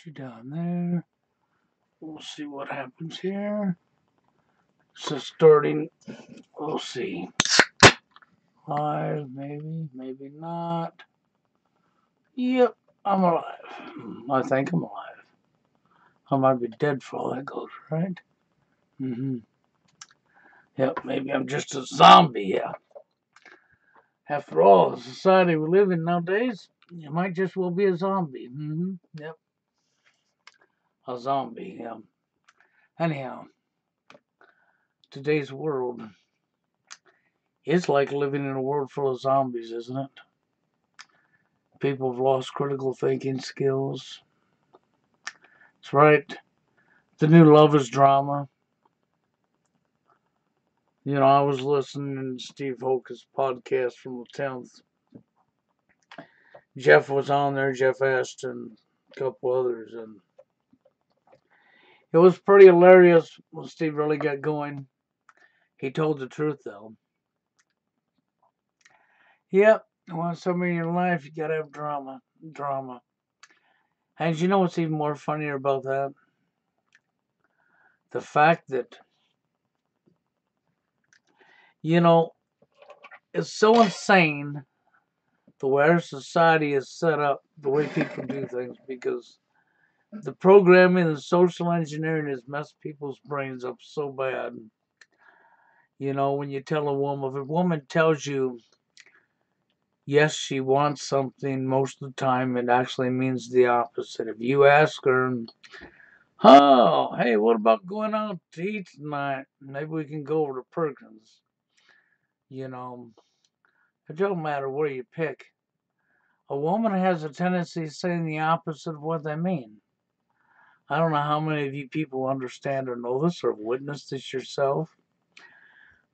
you down there. We'll see what happens here. So starting, we'll see. Live, maybe not. Yep, I'm alive. I think I'm alive. I might be dead for all that goes, right? Yep, maybe I'm just a zombie, yeah. After all, the society we live in nowadays, you might just well be a zombie. Yep, a zombie, yeah. Anyhow, today's world is like living in a world full of zombies, isn't it? People have lost critical thinking skills. That's right. The new love is drama. I was listening to Steve Hoka's podcast from the 10th. Jeff was on there, Jeff Ashton, a couple others, and it was pretty hilarious when Steve really got going. He told the truth, though. Yep, you want somebody in your life, you gotta have drama. Drama. And you know what's even more funnier about that? The fact that, it's so insane the way our society is set up, the way people do things, because the programming and social engineering has messed people's brains up so bad. When you tell a woman, if a woman tells you, yes, she wants something, most of the time it actually means the opposite. If you ask her, oh, hey, what about going out to eat tonight? Maybe we can go over to Perkins. It don't matter where you pick. A woman has a tendency of saying the opposite of what they mean. I don't know how many of you people understand or know this or have witnessed this yourself.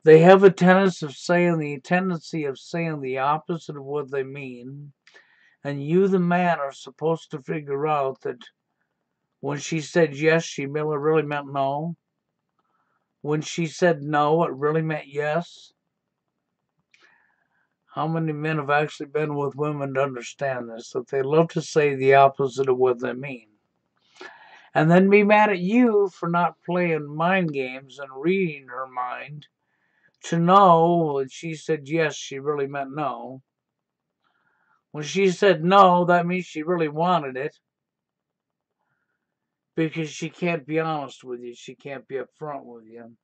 They have a tendency of saying the opposite of what they mean, and you, the man, are supposed to figure out that when she said yes, she really meant no. When she said no, it really meant yes. How many men have actually been with women to understand this? That they love to say the opposite of what they mean. And then be mad at you for not playing mind games and reading her mind to know that she said yes, she really meant no. When she said no, that means she really wanted it. Because she can't be honest with you. She can't be upfront with you.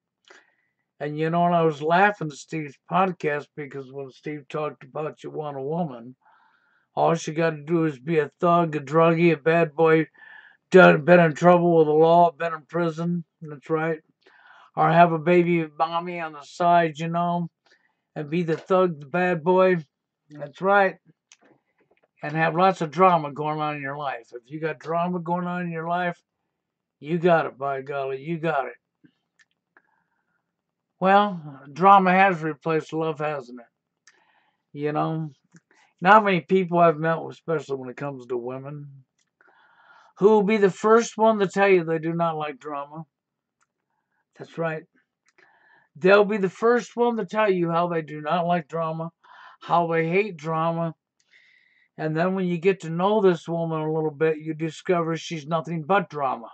And and I was laughing at Steve's podcast because when Steve talked about you want a woman, all she got to do is be a thug, a druggie, a bad boy, been in trouble with the law, been in prison. That's right. Or have a baby mommy on the side, and be the thug, the bad boy. That's right. And have lots of drama going on in your life. If you got drama going on in your life, you got it, by golly, you got it. Well, drama has replaced love, hasn't it? Not many people I've met, especially when it comes to women, who will be the first one to tell you they do not like drama. That's right. They'll be the first one to tell you how they do not like drama, how they hate drama. And then when you get to know this woman a little bit, you discover she's nothing but drama.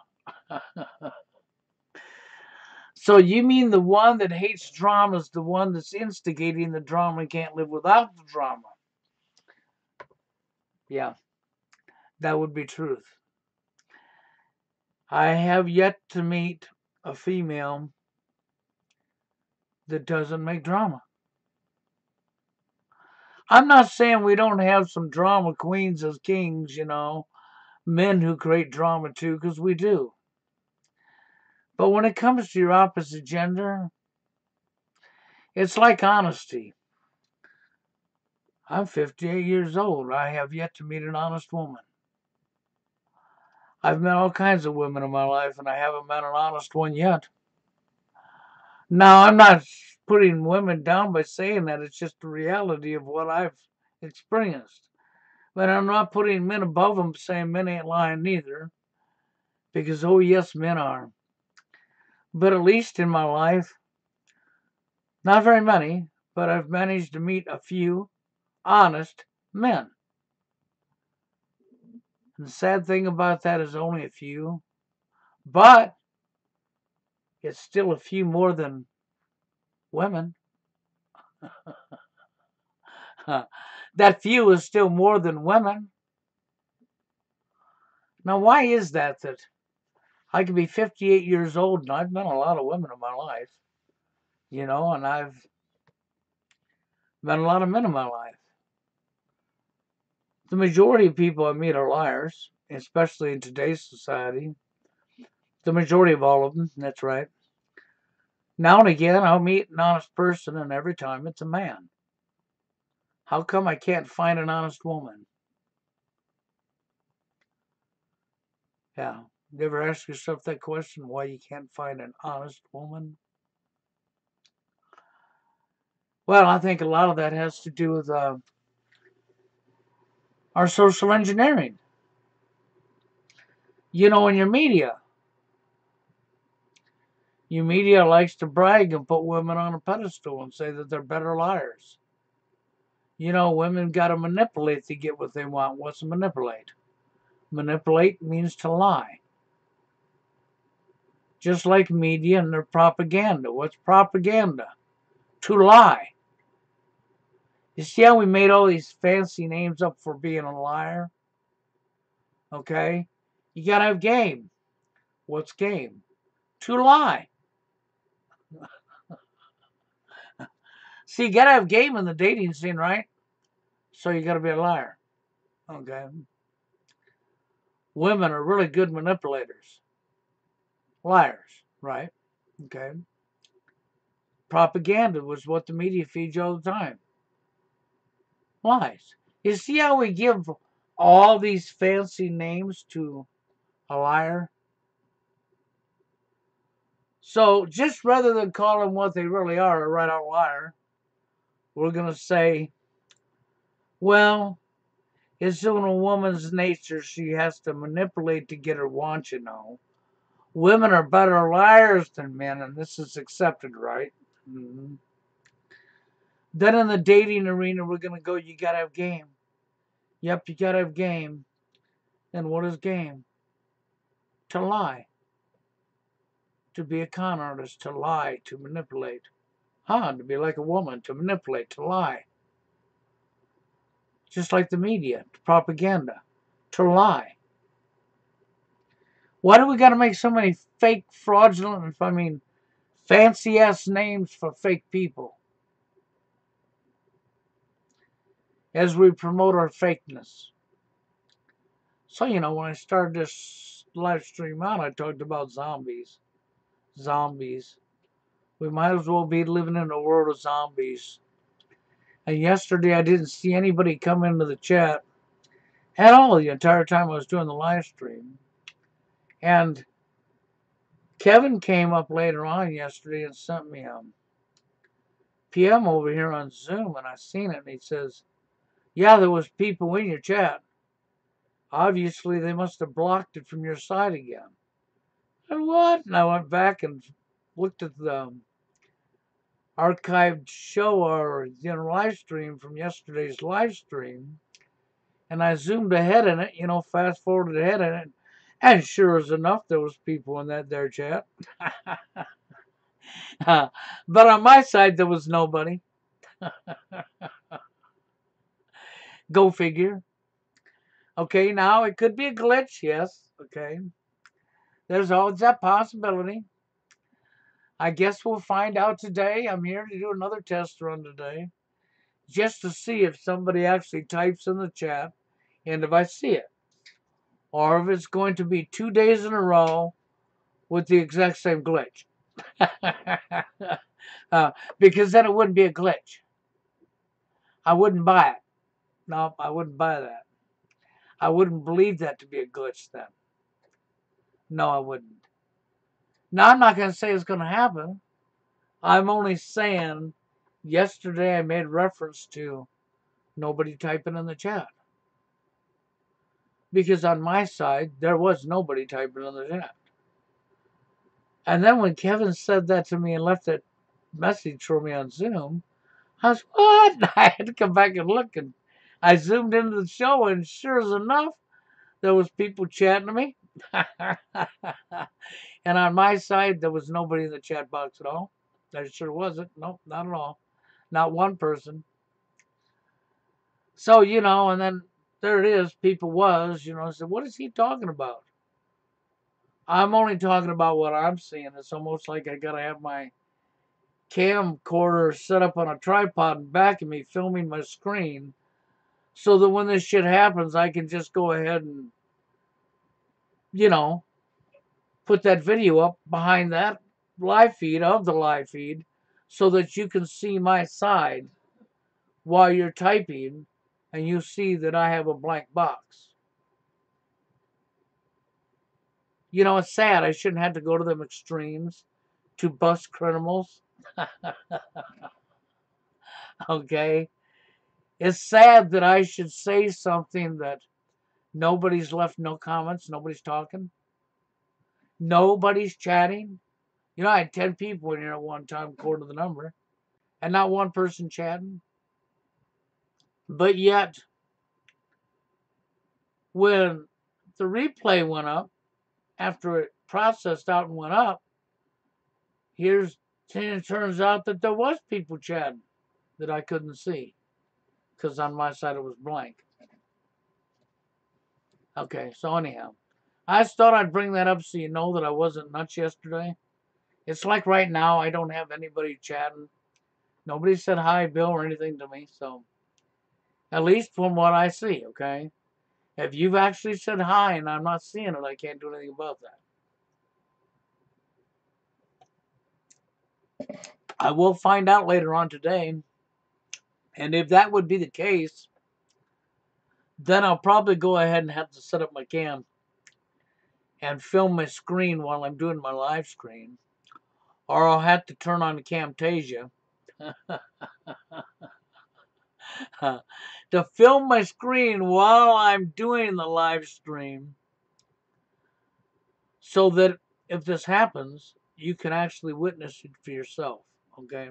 So you mean the one that hates drama is the one that's instigating the drama and can't live without the drama? Yeah, that would be truth. I have yet to meet a female that doesn't make drama. I'm not saying we don't have some drama queens as kings, men who create drama too, because we do. But when it comes to your opposite gender, it's like honesty. I'm 58 years old. I have yet to meet an honest woman. I've met all kinds of women in my life, and I haven't met an honest one yet. Now, I'm not putting women down by saying that. It's just the reality of what I've experienced. But I'm not putting men above them, saying men ain't lying neither. Because, oh, yes, men are. But at least in my life, not very many, but I've managed to meet a few honest men. And the sad thing about that is only a few, but it's still a few more than women. That few is still more than women. Now, why is that I could be 58 years old and I've met a lot of women in my life, and I've met a lot of men in my life. The majority of people I meet are liars, especially in today's society. The majority of all of them, that's right. Now and again, I'll meet an honest person, and every time it's a man. How come I can't find an honest woman? Yeah. You ever ask yourself that question, why you can't find an honest woman? Well, I think a lot of that has to do with our social engineering. In your media likes to brag and put women on a pedestal and say that they're better liars. Women got to manipulate to get what they want. What's manipulate? Manipulate means to lie. Just like media and their propaganda. What's propaganda? To lie. You see how we made all these fancy names up for being a liar? Okay? You gotta have game. What's game? To lie. See, you gotta have game in the dating scene, right? So you gotta be a liar. Okay? Women are really good manipulators. Liars, right? Okay? Propaganda was what the media feeds you all the time. Lies. You see how we give all these fancy names to a liar? So just rather than call them what they really are, a right out liar, we're going to say, well, it's in a woman's nature. She has to manipulate to get her want. Women are better liars than men, and this is accepted, right? Mm-hmm. Then in the dating arena, we're going to go, you got to have game. Yep, you got to have game. And what is game? To lie. To be a con artist, to lie, to manipulate. To be like a woman, to manipulate, to lie. Just like the media, propaganda, to lie. Why do we got to make so many fake, fraudulent, fancy ass names for fake people as we promote our fakeness? So, when I started this live stream out, I talked about zombies. Zombies. We might as well be living in a world of zombies. And yesterday I didn't see anybody come into the chat at all the entire time I was doing the live stream. And Kevin came up later on yesterday and sent me a PM over here on Zoom, and I seen it, and he says, yeah, there was people in your chat. Obviously, they must have blocked it from your side again. And what? And I went back and looked at the archived show or live stream from yesterday's live stream, and I zoomed ahead in it, fast forwarded ahead in it, and sure as enough, there was people in that there chat. But on my side, there was nobody. Go figure. Okay, now it could be a glitch, yes. Okay. There's always that possibility. I guess we'll find out today. I'm here to do another test run today, just to see if somebody actually types in the chat and if I see it. Or if it's going to be 2 days in a row with the exact same glitch. Because then it wouldn't be a glitch. I wouldn't buy it. No, I wouldn't buy that. I wouldn't believe that to be a glitch then. No, I wouldn't. Now, I'm not going to say it's going to happen. I'm only saying yesterday I made reference to nobody typing in the chat. Because on my side, there was nobody typing in the chat. And then when Kevin said that to me and left that message for me on Zoom, I was, what? I had to come back and look, and I zoomed into the show, and sure as enough, there was people chatting to me. And on my side, there was nobody in the chat box at all. There sure wasn't. Nope, not at all. Not one person. So, and then there it is. People said, what is he talking about? I'm only talking about what I'm seeing. It's almost like I got to have my camcorder set up on a tripod in back of me filming my screen so that when this shit happens, I can just go ahead and, you know, put that video up behind that live feed of the live feed so that you can see my side while you're typing and you see that I have a blank box. It's sad. I shouldn't have to go to them extremes to bust criminals. Okay? It's sad that I should say something that nobody's left no comments, nobody's talking, nobody's chatting. I had 10 people in here at one time, according to the number, and not one person chatting. But yet, when the replay went up, after it processed out and went up, it turns out that there was people chatting that I couldn't see because on my side it was blank. Okay, so anyhow, I just thought I'd bring that up so you know that I wasn't nuts yesterday. It's like right now I don't have anybody chatting. Nobody said hi, Bill, or anything to me, so at least from what I see, okay? If you've actually said hi and I'm not seeing it, I can't do anything about that. I will find out later on today. And if that would be the case, then I'll probably go ahead and have to set up my cam and film my screen while I'm doing my live screen. Or I'll have to turn on Camtasia to film my screen while I'm doing the live stream so that if this happens, you can actually witness it for yourself, okay?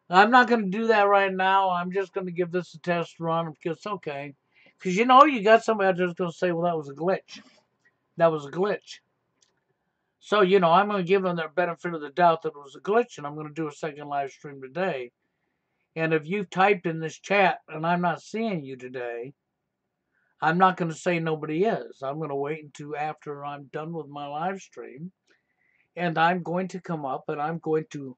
I'm not going to do that right now. I'm just going to give this a test run because, okay. Because you got somebody out there that's going to say, well, that was a glitch. That was a glitch. So, I'm going to give them their benefit of the doubt that it was a glitch, and I'm going to do a second live stream today. And if you've typed in this chat and I'm not seeing you today, I'm not going to say nobody is. I'm going to wait until after I'm done with my live stream, and I'm going to come up and I'm going to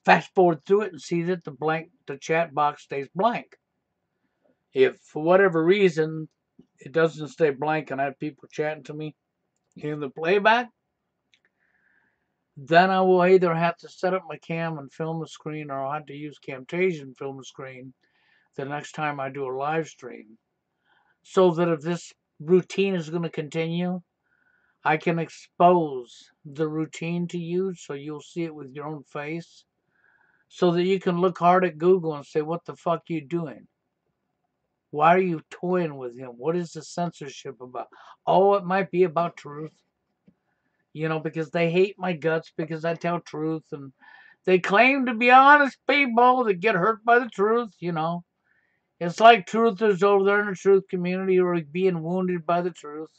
fast forward through it and see that the chat box stays blank. If for whatever reason it doesn't stay blank and I have people chatting to me in the playback, then I will either have to set up my cam and film the screen, or I'll have to use Camtasia and film the screen the next time I do a live stream. So that if this routine is going to continue, I can expose the routine to you so you'll see it with your own face. So that you can look hard at Google and say, what the fuck are you doing? Why are you toying with him? What is the censorship about? Oh, it might be about truth. Because they hate my guts because I tell truth, and they claim to be honest people that get hurt by the truth. It's like truthers over there in the truth community who are being wounded by the truth.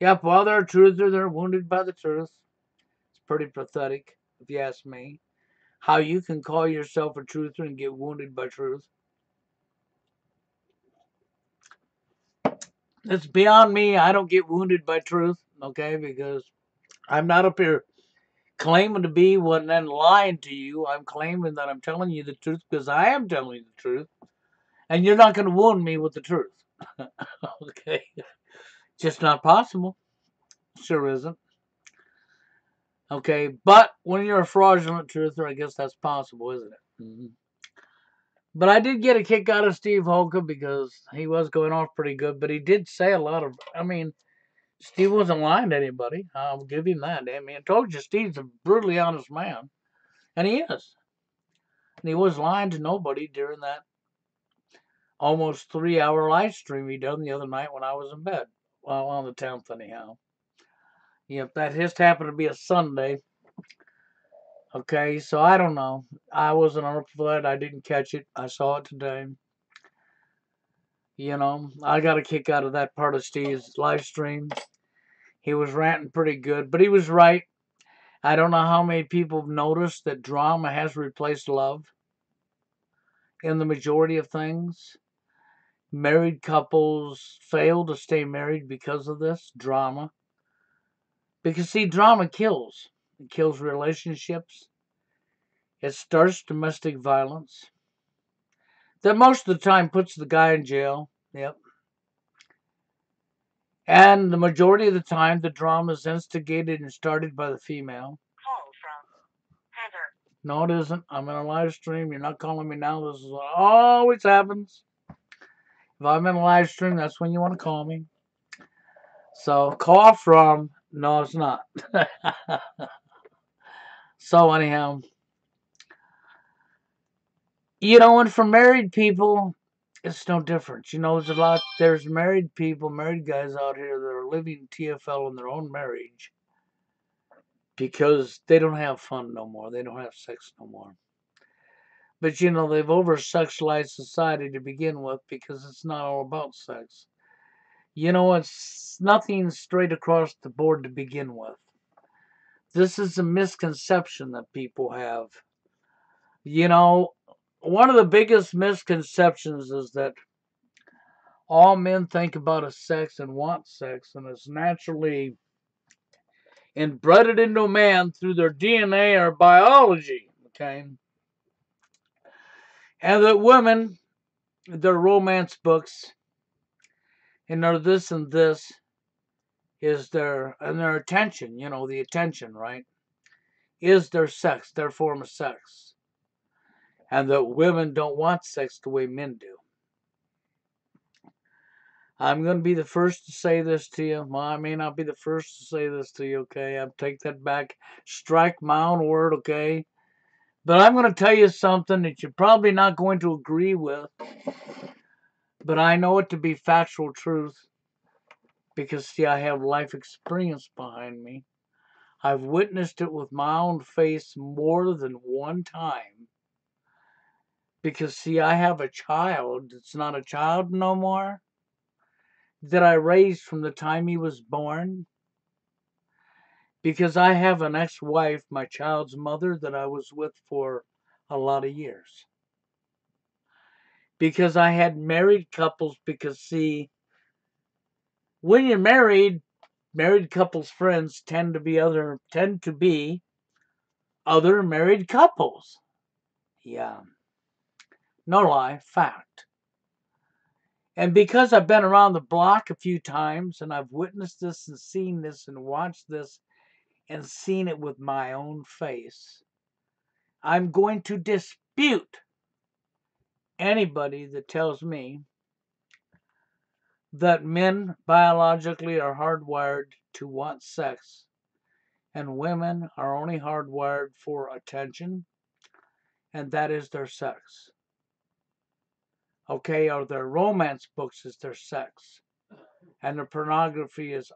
Yep, while they're a truther, they're wounded by the truth. It's pretty pathetic, if you ask me. How you can call yourself a truther and get wounded by truth. It's beyond me. I don't get wounded by truth, okay? Because I'm not up here claiming to be one and then lying to you. I'm claiming that I'm telling you the truth because I am telling you the truth. And you're not going to wound me with the truth. Okay? Just not possible. Sure isn't. Okay? But when you're a fraudulent truther, I guess that's possible, isn't it? Mm-hmm. But I did get a kick out of Steve Holka because he was going off pretty good. But he did say a lot of, Steve wasn't lying to anybody. I'll give him that. I told you, Steve's a brutally honest man. And he is. And he was lying to nobody during that almost 3-hour live stream he done the other night when I was in bed. Well, on the 10th, anyhow. Yep, that just happened to be a Sunday. Okay, so I don't know. I wasn't on for that. I didn't catch it. I saw it today. I got a kick out of that part of Steve's live stream. He was ranting pretty good, but he was right. I don't know how many people have noticed that drama has replaced love in the majority of things. Married couples fail to stay married because of this drama. Because, see, drama kills. It kills relationships. It starts domestic violence. That most of the time puts the guy in jail. Yep. And the majority of the time, the drama is instigated and started by the female. Call from Heather. No, it isn't. I'm in a live stream. You're not calling me now. This is what always happens. If I'm in a live stream, that's when you want to call me. So, call from. No, it's not. So, anyhow. And for married people, it's no different. There's married people, married guys out here that are living TFL in their own marriage because they don't have fun no more. They don't have sex no more. But they've over-sexualized society to begin with because it's not all about sex. It's nothing straight across the board to begin with. This is a misconception that people have. One of the biggest misconceptions is that all men think about is sex and want sex, and it's naturally inbred into man through their DNA or biology, okay? And that women, their romance books, and their this and this is their attention, the attention, right? Is their sex, their form of sex. And that women don't want sex the way men do. I'm going to be the first to say this to you. Well, I may not be the first to say this to you, okay? I'll take that back. Strike my own word, okay? But I'm going to tell you something that you're probably not going to agree with. But I know it to be factual truth. Because, see, I have life experience behind me. I've witnessed it with my own face more than one time. Because, see, I have a child that's not a child no more. That I raised from the time he was born. Because I have an ex-wife, my child's mother, that I was with for a lot of years. Because I had married couples, because, see, when you're married couples' friends tend to be other married couples. Yeah. No lie, fact. And because I've been around the block a few times, and I've witnessed this and seen this and watched this and seen it with my own face, I'm going to dispute anybody that tells me that men biologically are hardwired to want sex and women are only hardwired for attention, and that is their sex. Okay, or their romance books is their sex, and their pornography is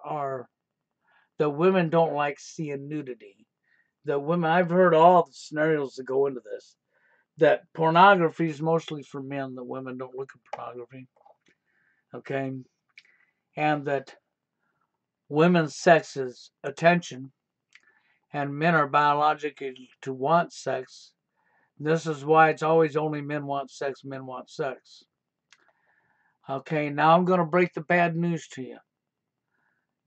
the women don't like seeing nudity. The women, I've heard all the scenarios that go into this, that pornography is mostly for men, that women don't look at pornography. Okay, and that women's sex is attention, and men are biologically to want sex. This is why it's always only men want sex, men want sex. Okay, now I'm going to break the bad news to you.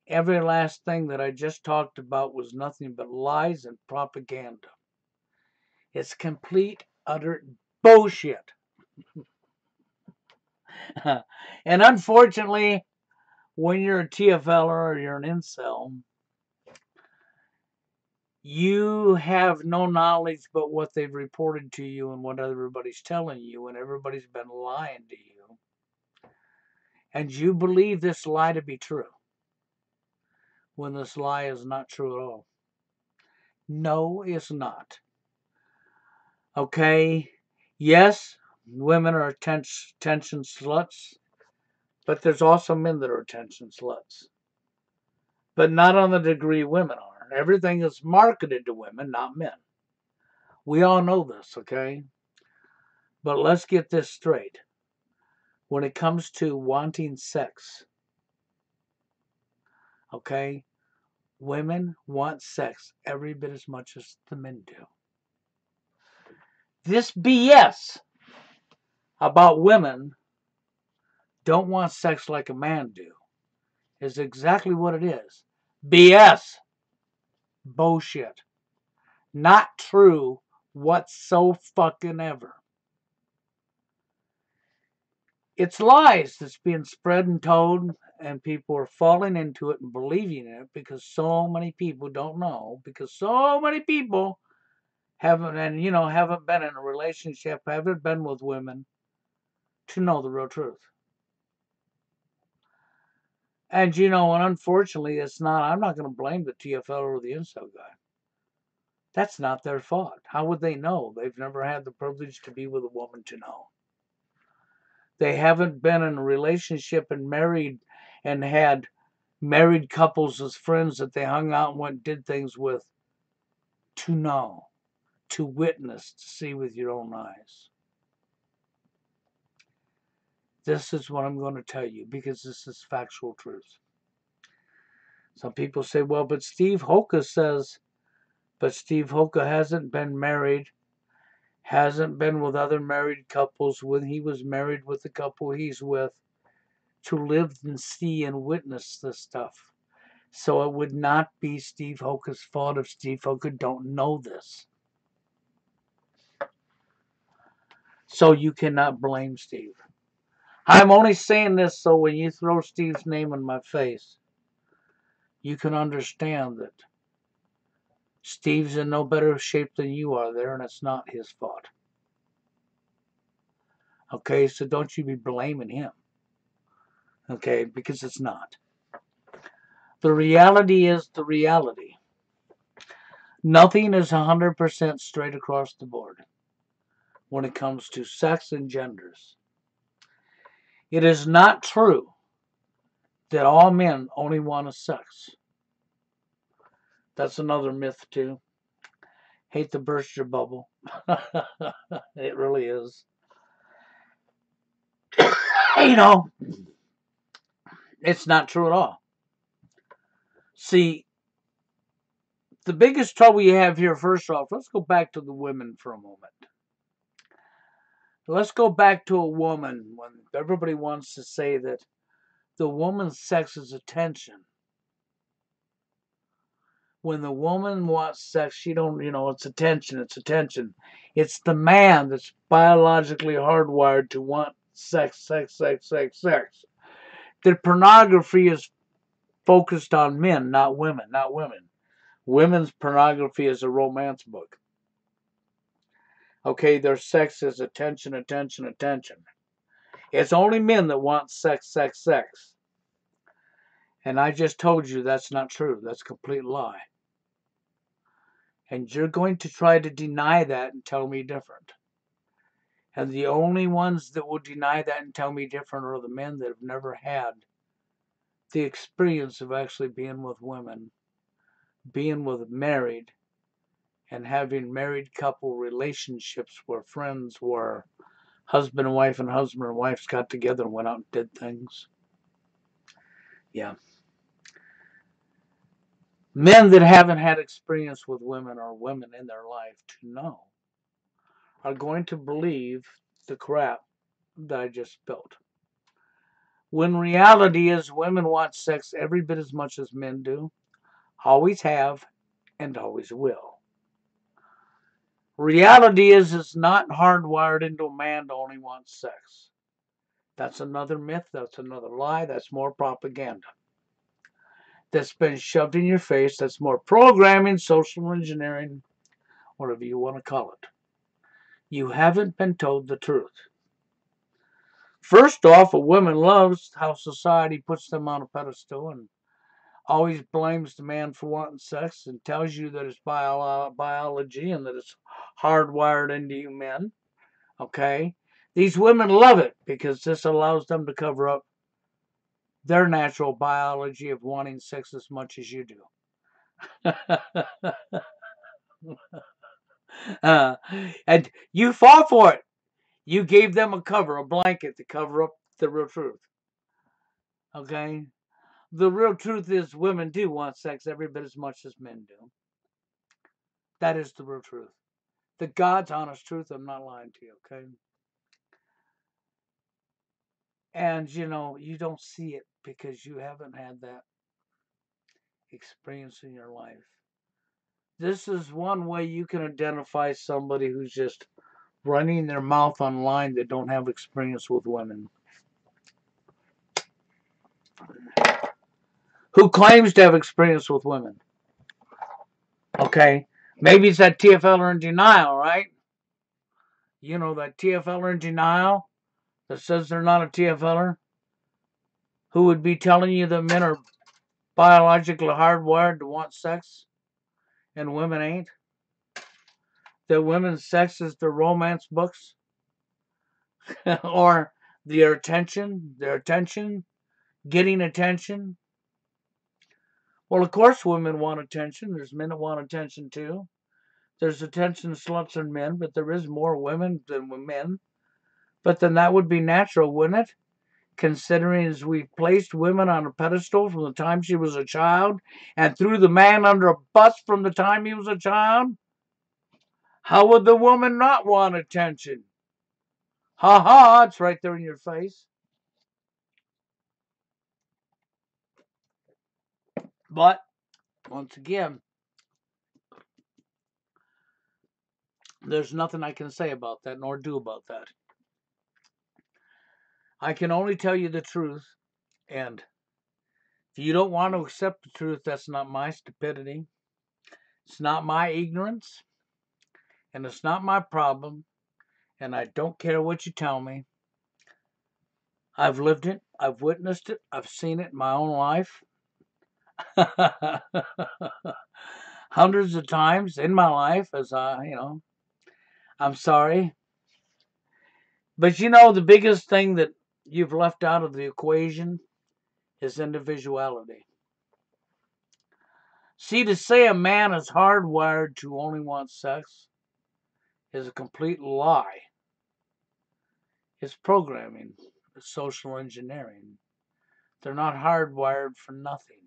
Every last thing that I just talked about was nothing but lies and propaganda. It's complete, utter bullshit. And unfortunately, when you're a TFLer or you're an incel, you have no knowledge but what they've reported to you and what everybody's telling you, and everybody's been lying to you. And you believe this lie to be true, when this lie is not true at all. No, it's not. Okay? Yes, women are attention sluts, but there's also men that are attention sluts. But not on the degree women are. Everything is marketed to women, not men. We all know this, okay? But let's get this straight. when it comes to wanting sex, okay, women want sex every bit as much as the men do. This BS about women don't want sex like a man do is exactly what it is. BS. Bullshit. Not true whatsoever. It's lies that's being spread and told, and people are falling into it and believing it because so many people don't know, because so many people haven't been in a relationship, haven't been with women to know the real truth. And and unfortunately, I'm not going to blame the TFL or the incel guy. That's not their fault. How would they know? They've never had the privilege to be with a woman to know. They haven't been in a relationship and married and had married couples as friends that they hung out and went and did things with to know, to witness, to see with your own eyes. This is what I'm going to tell you because this is factual truth. Some people say, well, but Steve Hoka hasn't been married, hasn't been with other married couples when he was married with the couple he's with to live and see and witness this stuff. So it would not be Steve Hoka's fault if Steve Hoka don't know this. So you cannot blame Steve. I'm only saying this so when you throw Steve's name in my face, you can understand that Steve's in no better shape than you are there, and it's not his fault. Okay, so don't you be blaming him. Okay, because it's not. The reality is the reality. Nothing is 100% straight across the board when it comes to sex and genders. It is not true that all men only want sex. That's another myth, too. Hate to burst your bubble. It really is. It's not true at all. See, the biggest trouble you have here, first off, let's go back to the women for a moment. Let's go back to a woman when everybody wants to say that the woman's sex is attention. When the woman wants sex, she don't, it's attention, it's attention. It's the man that's biologically hardwired to want sex, sex, sex, sex, sex. That pornography is focused on men, not women, not women. Women's pornography is a romance book. Okay, their sex is attention, attention, attention. It's only men that want sex, sex, sex. And I just told you that's not true. That's a complete lie. And you're going to try to deny that and tell me different. And the only ones that will deny that and tell me different are the men that have never had the experience of actually being with women, being with married, and having married couple relationships where friends were husband and wife and husband and wife got together and went out and did things. Yeah. Men that haven't had experience with women or women in their life to know are going to believe the crap that I just spilled. When reality is women want sex every bit as much as men do, always have, and always will. Reality is it's not hardwired into a man to only want sex. That's another myth, that's another lie, that's more propaganda. That's been shoved in your face, that's more programming, social engineering, whatever you want to call it. You haven't been told the truth. First off, a woman loves how society puts them on a pedestal and always blames the man for wanting sex and tells you that it's biology and that it's hardwired into you men. Okay? These women love it because this allows them to cover up their natural biology of wanting sex as much as you do. And you fought for it. You gave them a cover, a blanket to cover up The real truth. Okay? The real truth is women do want sex every bit as much as men do. That is the real truth. The God's honest truth. I'm not lying to you, okay? And you don't see it because you haven't had that experience in your life. This is one way you can identify somebody who's just running their mouth online that don't have experience with women. Who claims to have experience with women? Okay, maybe it's that TFLer in denial, right? You know, that TFLer in denial that says they're not a TFLer, who would be telling you that men are biologically hardwired to want sex and women ain't? That women's sex is the romance books or their attention, getting attention. Well, of course, women want attention. There's men that want attention too. There's attention sluts in men, but there is more women than men. But then that would be natural, wouldn't it? Considering as we've placed women on a pedestal from the time she was a child and threw the man under a bus from the time he was a child, how would the woman not want attention? Ha ha, it's right there in your face. But, once again, there's nothing I can say about that nor do about that. I can only tell you the truth, and if you don't want to accept the truth, that's not my stupidity. It's not my ignorance, and it's not my problem, and I don't care what you tell me. I've lived it, I've witnessed it, I've seen it in my own life. Hundreds of times in my life I'm sorry. But the biggest thing that you've left out of the equation is individuality. See, to say a man is hardwired to only want sex is a complete lie. It's programming. It's social engineering. They're not hardwired for nothing.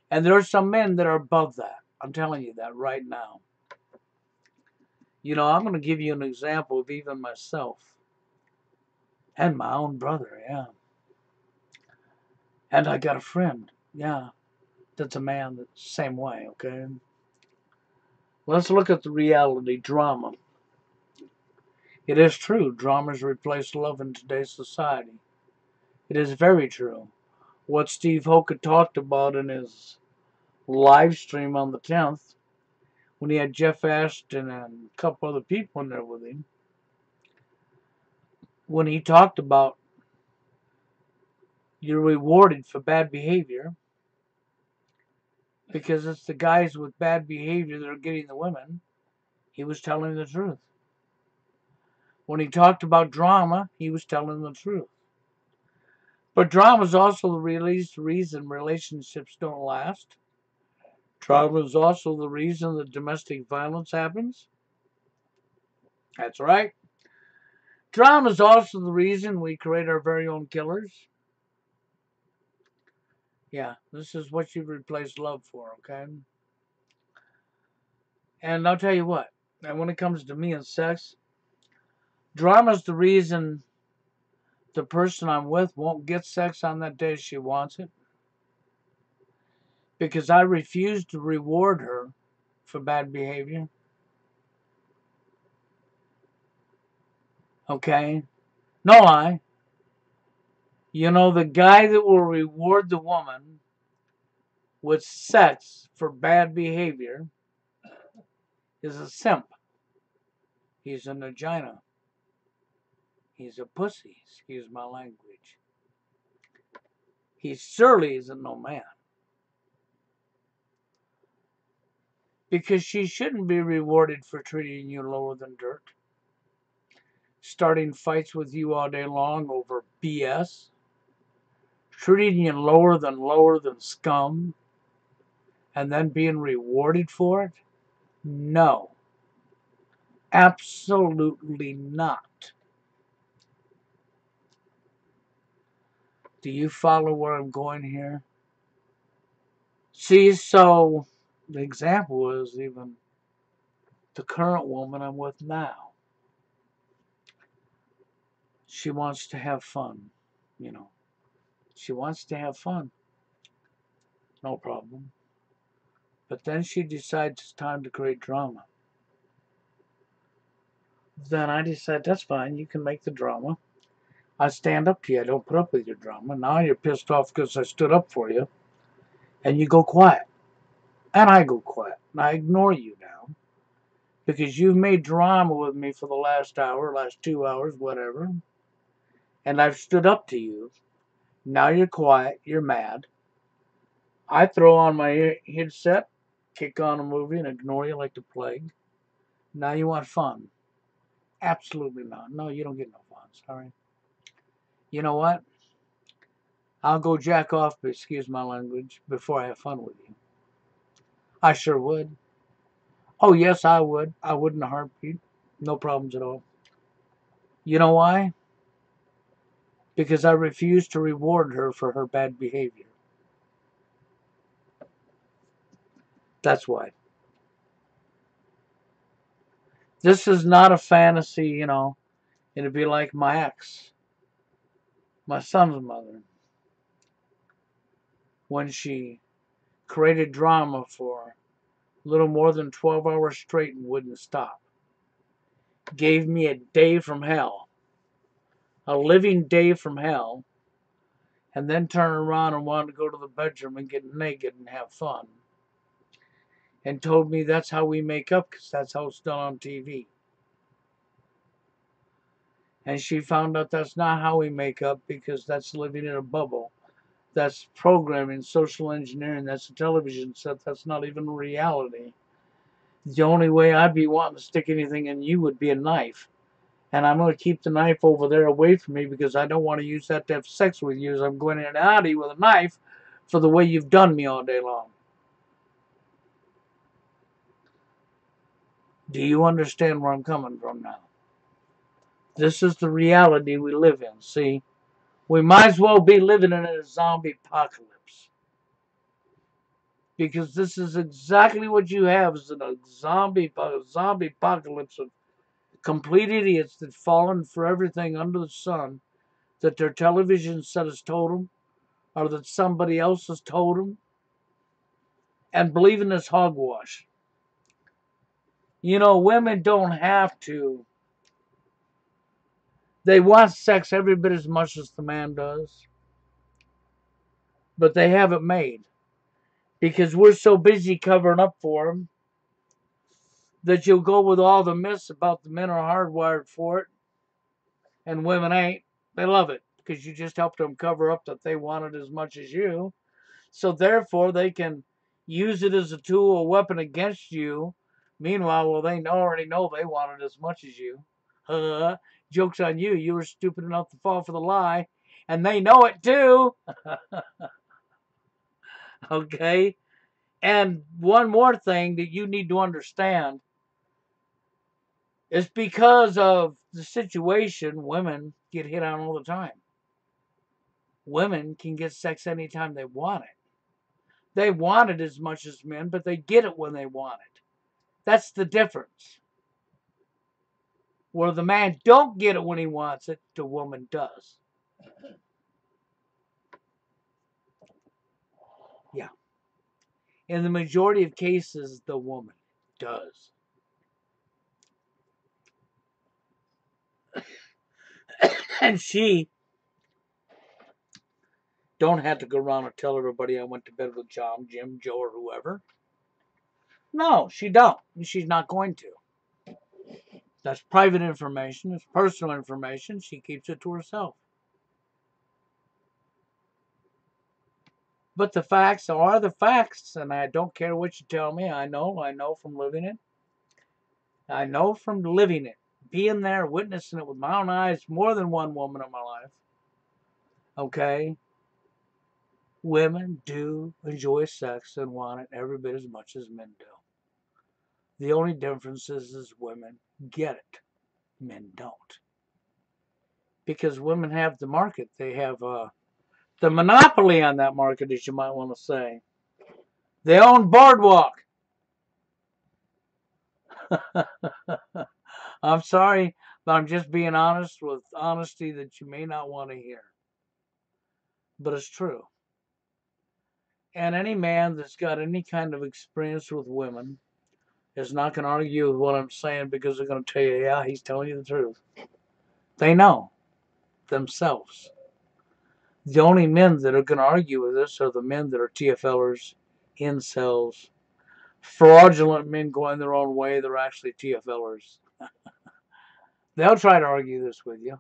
And there are some men that are above that. I'm telling you that right now. I'm going to give you an example of even myself. And my own brother, yeah. And I got a friend, yeah, that's a man that's the same way, okay? Let's look at the reality, drama. It is true, drama's replaced love in today's society. It is very true. What Steve Hoka talked about in his live stream on the 10th, when he had Jeff Ashton and a couple other people in there with him, when he talked about you're rewarded for bad behavior because it's the guys with bad behavior that are getting the women, he was telling the truth. When he talked about drama, he was telling the truth. But drama is also the reason relationships don't last. Drama is also the reason that domestic violence happens. That's right. Drama is also the reason we create our very own killers. Yeah, this is what you replace love for, okay? And I'll tell you what, and when it comes to me and sex, drama is the reason the person I'm with won't get sex on that day she wants it. Because I refuse to reward her for bad behavior. Okay? No lie. The guy that will reward the woman with sex for bad behavior is a simp. He's a vagina. He's a pussy. Excuse my language. He surely isn't no man. Because she shouldn't be rewarded for treating you lower than dirt. Starting fights with you all day long over BS. Treating you lower than scum. And then being rewarded for it? No. Absolutely not. Do you follow where I'm going here? See, so the example is even the current woman I'm with now. She wants to have fun, you know. She wants to have fun, no problem. But then she decides it's time to create drama. Then I decide that's fine, you can make the drama. I stand up to you, I don't put up with your drama. Now you're pissed off because I stood up for you, and you go quiet. And I go quiet. And I ignore you now. Because you've made drama with me for the last hour, last 2 hours, whatever. And I've stood up to you. Now you're quiet, you're mad. I throw on my headset, kick on a movie, and ignore you like the plague. Now you want fun. Absolutely not. No, you don't get no fun. Sorry. You know what? I'll go jack off, but excuse my language, before I have fun with you. I sure would. Oh, yes, I would. I would in a heartbeat. No problems at all. You know why? Because I refuse to reward her for her bad behavior. That's why. This is not a fantasy, you know. It'd be like my ex, my son's mother, when she created drama for a little more than 12 hours straight and wouldn't stop. Gave me a day from hell, a living day from hell, and then turned around and wanted to go to the bedroom and get naked and have fun. And told me that's how we make up because that's how it's done on TV. And she found out that's not how we make up because that's living in a bubble. That's programming, social engineering, that's a television set, that's not even reality. The only way I'd be wanting to stick anything in you would be a knife. And I'm going to keep the knife over there away from me because I don't want to use that to have sex with you as I'm going in and out of you with a knife for the way you've done me all day long. Do you understand where I'm coming from now? This is the reality we live in, see? We might as well be living in a zombie apocalypse. Because this is exactly what you have is a zombie apocalypse of complete idiots that fallen for everything under the sun that their television set has told them or that somebody else has told them and believe in this hogwash. You know, women don't have to. They want sex every bit as much as the man does, but they have it made because we're so busy covering up for them that you'll go with all the myths about the men are hardwired for it and women ain't. They love it because you just helped them cover up that they want it as much as you. So therefore, they can use it as a tool, a weapon against you. Meanwhile, well, they already know they want it as much as you. Joke's on you. You were stupid enough to fall for the lie, and they know it too. Okay? And one more thing that you need to understand is because of the situation, women get hit on all the time. Women can get sex anytime they want it. They want it as much as men, but they get it when they want it. That's the difference. Where the man don't get it when he wants it, the woman does. Yeah. In the majority of cases, the woman does. And she don't have to go around and tell everybody I went to bed with John, Jim, Joe, or whoever. No, she don't. She's not going to. That's private information. It's personal information. She keeps it to herself. But the facts are the facts, and I don't care what you tell me. I know from living it. I know from living it, being there, witnessing it with my own eyes, more than one woman in my life. Okay? Women do enjoy sex and want it every bit as much as men do. The only difference is women get it, men don't. Because women have the market. They have The monopoly on that market, as you might want to say. They own Boardwalk. I'm sorry, but I'm just being honest with honesty that you may not want to hear. But it's true. And any man that's got any kind of experience with women is not going to argue with what I'm saying because they're going to tell you, yeah, he's telling you the truth. They know themselves. The only men that are going to argue with this are the men that are TFLers, incels, fraudulent men going their own way. They're actually TFLers. They'll try to argue this with you.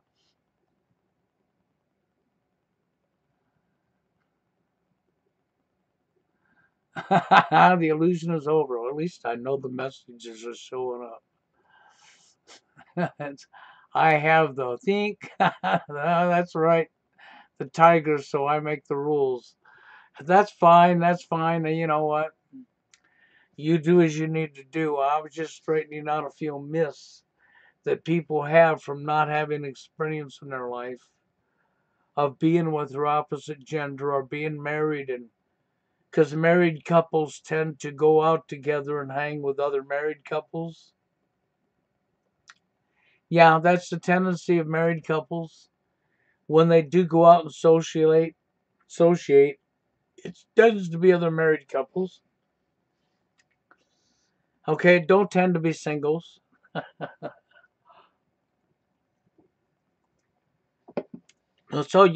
The illusion is over. Or at least I know the messages are showing up. I have the think. That's right. The Tigers, so I make the rules. That's fine. That's fine. And you know what? You do as you need to do. I was just straightening out a few myths that people have from not having experience in their life of being with their opposite gender or being married, and because married couples tend to go out together and hang with other married couples. Yeah, that's the tendency of married couples. When they do go out and associate, it tends to be other married couples. Okay, don't tend to be singles. So,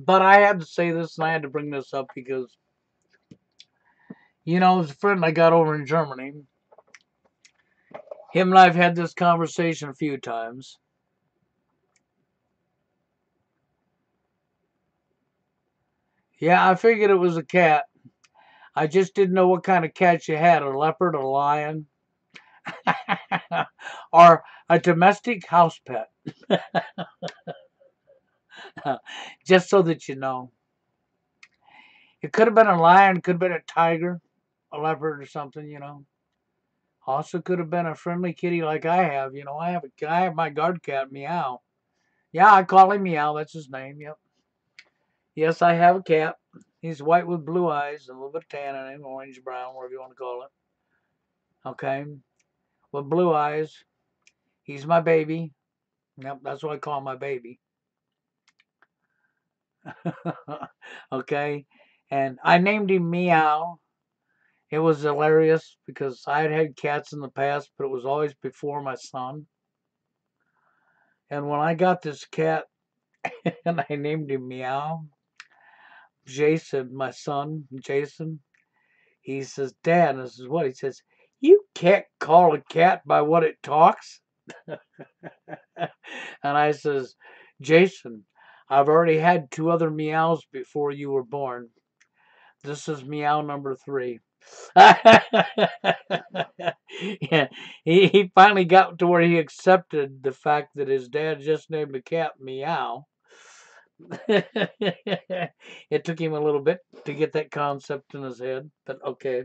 but I had to say this and I had to bring this up because, there's a friend I got over in Germany. Him and I've had this conversation a few times. Yeah, I figured it was a cat. I just didn't know what kind of cat you had, a leopard, a lion, or a domestic house pet. Just so that you know. It could have been a lion, could have been a tiger, a leopard or something. Also could have been a friendly kitty like I have. I have my guard cat, Meow. Yeah, I call him Meow. That's his name. Yep. Yes, I have a cat. He's white with blue eyes and a little bit of tan in him, orange, brown, whatever you want to call it. Okay. With blue eyes. He's my baby. Yep, that's what I call my baby. Okay. And I named him Meow. It was hilarious because I had had cats in the past, but it was always before my son. And when I got this cat and I named him Meow, Jason, my son, Jason, he says, Dad, this is what? He says, you can't call a cat by what it talks. And I says, Jason, I've already had 2 other meows before you were born. This is meow number 3. Yeah, he finally got to where he accepted the fact that his dad just named the cat Meow. It took him a little bit to get that concept in his head, but okay.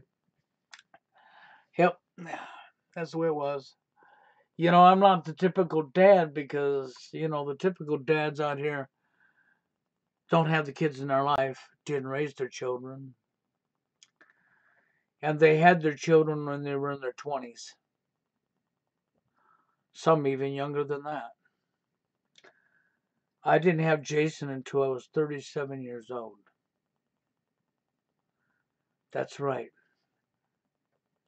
Yep, that's the way it was. I'm not the typical dad because, the typical dads out here don't have the kids in their life, didn't raise their children, and they had their children when they were in their 20s. Some even younger than that. I didn't have Jason until I was 37 years old. That's right.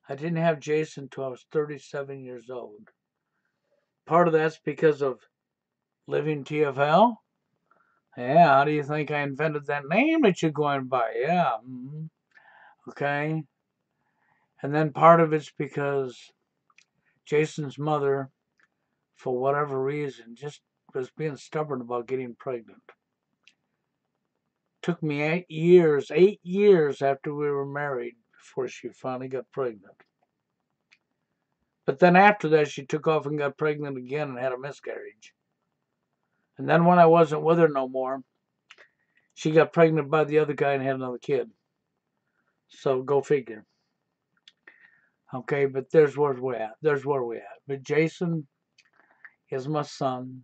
I didn't have Jason until I was 37 years old. Part of that's because of living TFL. Yeah, how do you think I invented that name that you're going by? Yeah. Okay. And then part of it's because Jason's mother, for whatever reason, just was being stubborn about getting pregnant. Took me 8 years after we were married before she finally got pregnant. But then after that, she took off and got pregnant again and had a miscarriage. And then when I wasn't with her no more, she got pregnant by the other guy and had another kid. So go figure. Okay, but there's where we're at. But Jason is my son.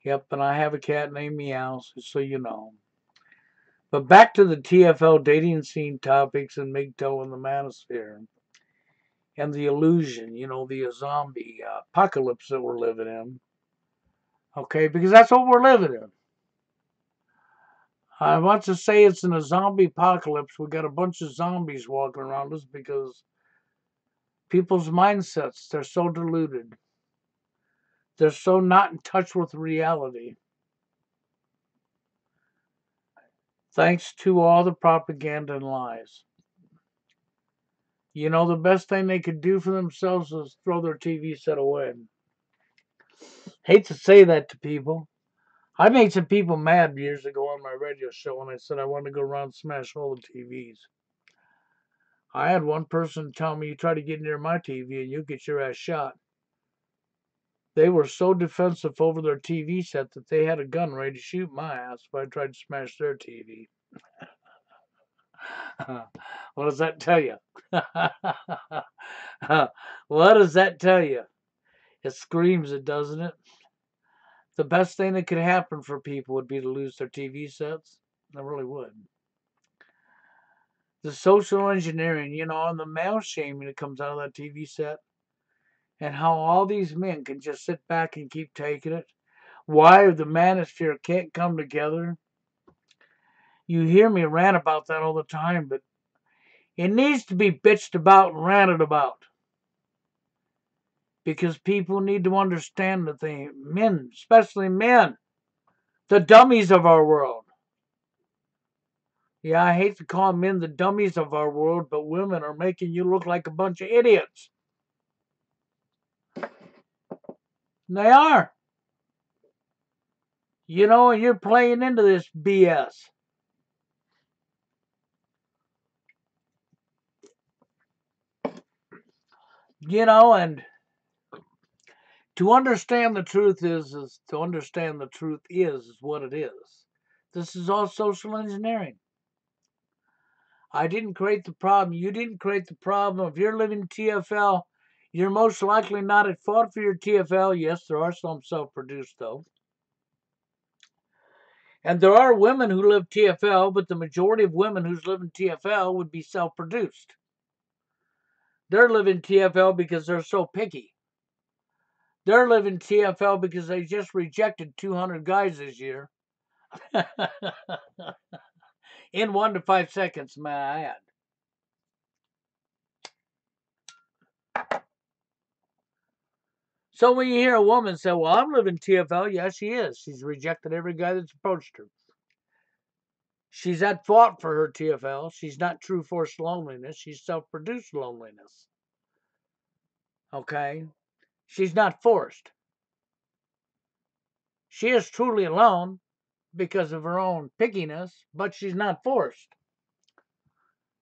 Yep, and I have a cat named Meow, so you know. But back to the TFL dating scene topics and MGTOW and the manosphere and the illusion, the zombie apocalypse that we're living in. Okay, because that's what we're living in. I want to say it's in a zombie apocalypse. We got a bunch of zombies walking around us because people's mindsets, they're so deluded. They're so not in touch with reality. Thanks to all the propaganda and lies. The best thing they could do for themselves is throw their TV set away. Hate to say that to people. I made some people mad years ago on my radio show when I said I wanted to go around and smash all the TVs. I had one person tell me, you try to get near my TV and you get your ass shot. They were so defensive over their TV set that they had a gun ready to shoot my ass if I tried to smash their TV. What does that tell you? What does that tell you? It screams it, doesn't it? The best thing that could happen for people would be to lose their TV sets. It really would. The social engineering, and the male shaming that comes out of that TV set, and how all these men can just sit back and keep taking it. Why the manosphere can't come together. You hear me rant about that all the time, but it needs to be bitched about and ranted about. Because people need to understand that men, especially men, the dummies of our world. Yeah, I hate to call men the dummies of our world, but women are making you look like a bunch of idiots. They are. And you're playing into this BS. And to understand the truth is to understand the truth is what it is. This is all social engineering. I didn't create the problem. You didn't create the problem. If you're living TFL, you're most likely not at fault for your TFL. Yes, there are some self-produced, though. And there are women who live TFL, but the majority of women who's living TFL would be self-produced. They're living TFL because they're so picky. They're living TFL because they just rejected 200 guys this year. In 1 to 5 seconds, may I add. So when you hear a woman say, well, I'm living TFL, yeah, she is. She's rejected every guy that's approached her. She's at fault for her TFL. She's not true forced loneliness. She's self-produced loneliness. Okay? She's not forced. She is truly alone because of her own pickiness, but she's not forced.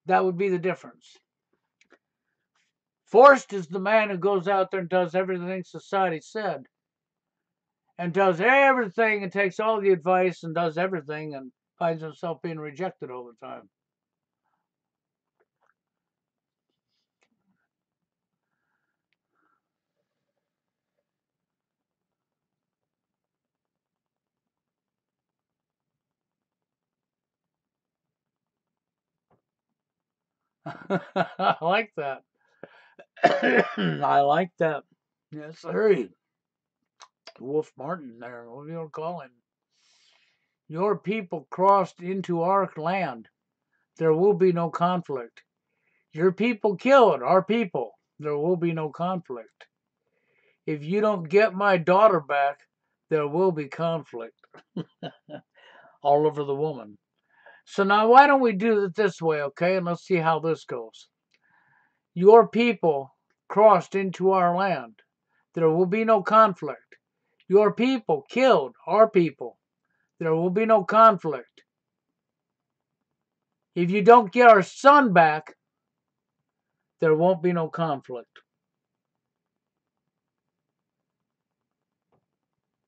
That would be the difference. Forced is the man who goes out there and does everything society said. And does everything and takes all the advice and does everything and finds himself being rejected all the time. I like that. I like that. Yes, sir. Wolf Martin there. What do you call him? Your people crossed into our land. There will be no conflict. Your people killed our people. There will be no conflict. If you don't get my daughter back, there will be conflict. All over the woman. So now why don't we do it this way, okay? And let's see how this goes. Your people crossed into our land. There will be no conflict. Your people killed our people. There will be no conflict. If you don't get our son back, there won't be no conflict.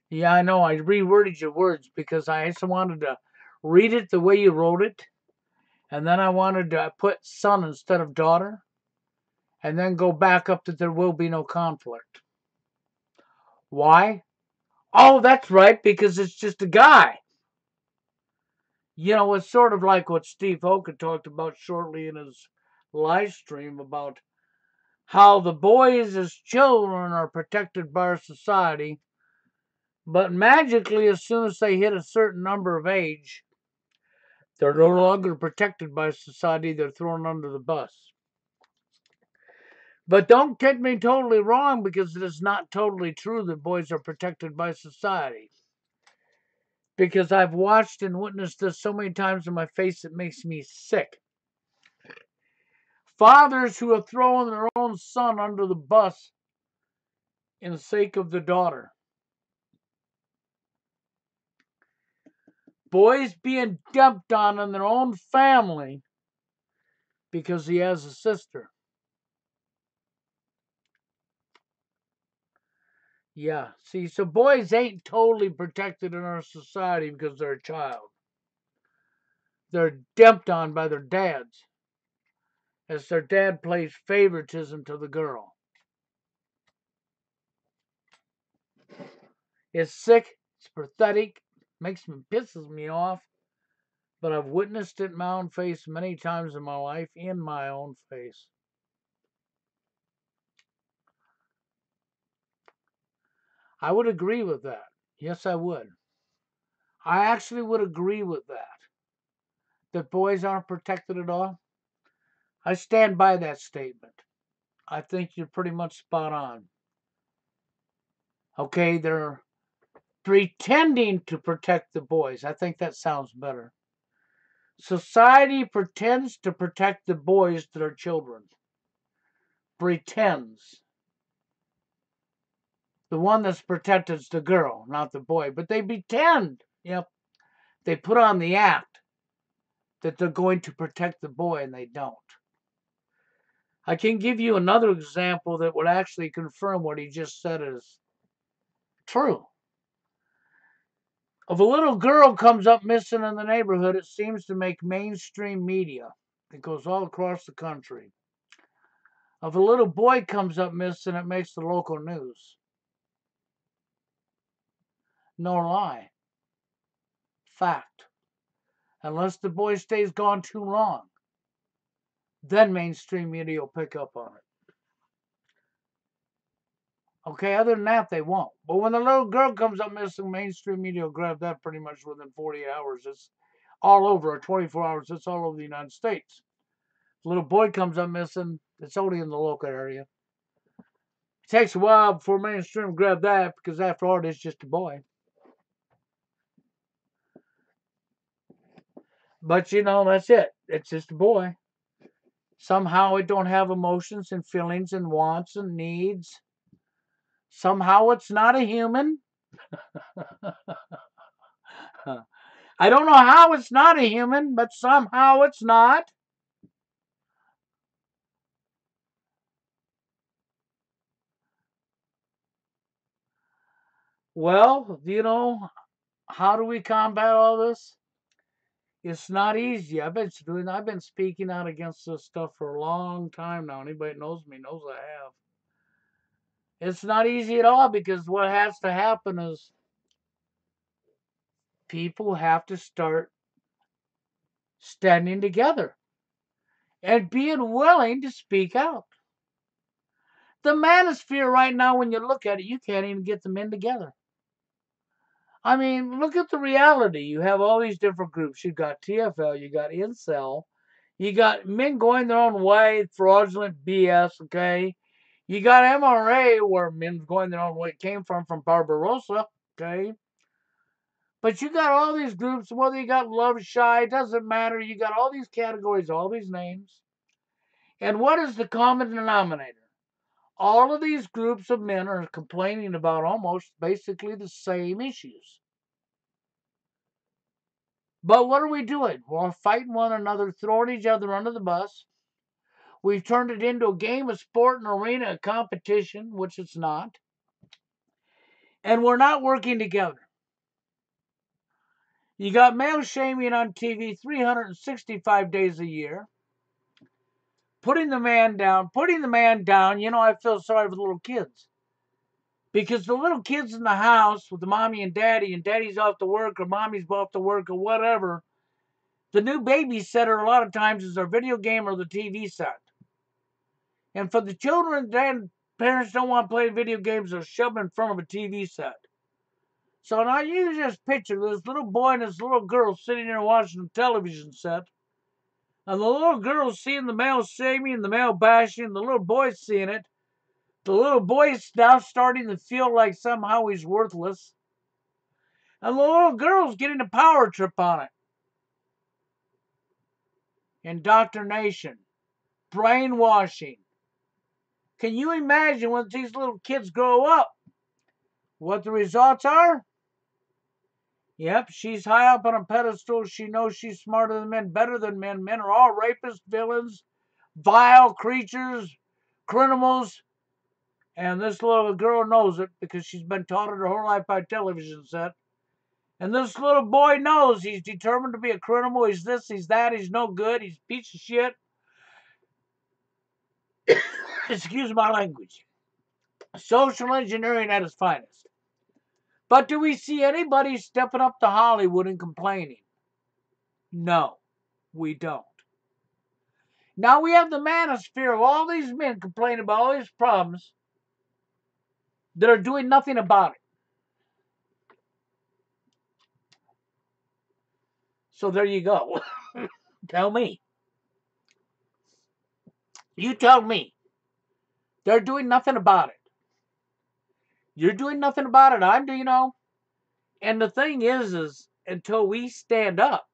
Yeah, I know. I reworded your words because I just wanted to read it the way you wrote it. And then I wanted to put son instead of daughter. And then go back up that there will be no conflict. Why? Oh, that's right, because it's just a guy. It's sort of like what Steve Oka talked about shortly in his live stream about how the boys as children are protected by our society, but magically, as soon as they hit a certain number of age, they're no longer protected by society. They're thrown under the bus. But don't get me totally wrong, because it is not totally true that boys are protected by society. Because I've watched and witnessed this so many times in my face, it makes me sick. Fathers who have thrown their own son under the bus in the sake of the daughter. Boys being dumped on in their own family because he has a sister. Yeah, see, so boys ain't totally protected in our society because they're a child. They're dumped on by their dads, as their dad plays favoritism to the girl. It's sick, it's pathetic, pisses me off, but I've witnessed it in my own face many times in my life, in my own face. I would agree with that. Yes, I would. I actually would agree with that boys aren't protected at all. I stand by that statement. I think you're pretty much spot on. Okay, they're pretending to protect the boys. I think that sounds better. Society pretends to protect the boys that are children. Pretends. The one that's protected is the girl, not the boy. But they pretend. Yep. They put on the act that they're going to protect the boy, and they don't. I can give you another example that would actually confirm what he just said is true. If a little girl comes up missing in the neighborhood, it seems to make mainstream media. It goes all across the country. If a little boy comes up missing, it makes the local news. No lie. Fact. Unless the boy stays gone too long, then mainstream media will pick up on it. Okay, other than that, they won't. But when the little girl comes up missing, mainstream media will grab that pretty much within 48 hours. It's all over, or 24 hours. It's all over the United States. If a little boy comes up missing, it's only in the local area. It takes a while before mainstream grab that, because after all, it's just a boy. But that's it. It's just a boy. Somehow it don't have emotions and feelings and wants and needs. Somehow it's not a human. I don't know how it's not a human, but somehow it's not. Well, how do we combat all this? It's not easy. I've been speaking out against this stuff for a long time now. Anybody that knows me knows I have. It's not easy at all, because what has to happen is people have to start standing together and being willing to speak out. The manosphere right now, when you look at it, you can't even get the men together. I mean, look at the reality. You have all these different groups. You've got TFL, you got Incel, you got men going their own way, fraudulent BS, okay? You got MRA, where men's going their own way. It came from Barbarossa, okay? But you got all these groups, whether you got Love Shy, it doesn't matter. You got all these categories, all these names. And what is the common denominator? All of these groups of men are complaining about almost basically the same issues. But what are we doing? We're fighting one another, throwing each other under the bus. We've turned it into a game, a sport, an arena, a competition, which it's not. And we're not working together. You got male shaming on TV 365 days a year. Putting the man down. I feel sorry for the little kids. Because the little kids in the house with the mommy and daddy's off to work, or mommy's off to work, or whatever, The new babysitter a lot of times is our video game or the TV set. And for the children, then parents don't want to play video games, they'll shove them in front of a TV set. So now you just picture this little boy and this little girl sitting there watching the television set. And the little girl's seeing the male shaming and the male bashing, and the little boy's seeing it. The little boy's now starting to feel like somehow he's worthless. And the little girl's getting a power trip on it. Indoctrination. Brainwashing. Can you imagine when these little kids grow up, what the results are? Yep, she's high up on a pedestal. She knows she's smarter than men, better than men. Men are all rapists, villains, vile creatures, criminals. And this little girl knows it because she's been taught it her whole life by television set. And this little boy knows he's determined to be a criminal. He's this, he's that, he's no good, he's a piece of shit. Excuse my language. Social engineering at its finest. But do we see anybody stepping up to Hollywood and complaining? No, we don't. Now we have the manosphere of all these men complaining about all these problems that are doing nothing about it. So there you go. Tell me. You tell me. They're doing nothing about it. You're doing nothing about it. I'm doing, And the thing is until we stand up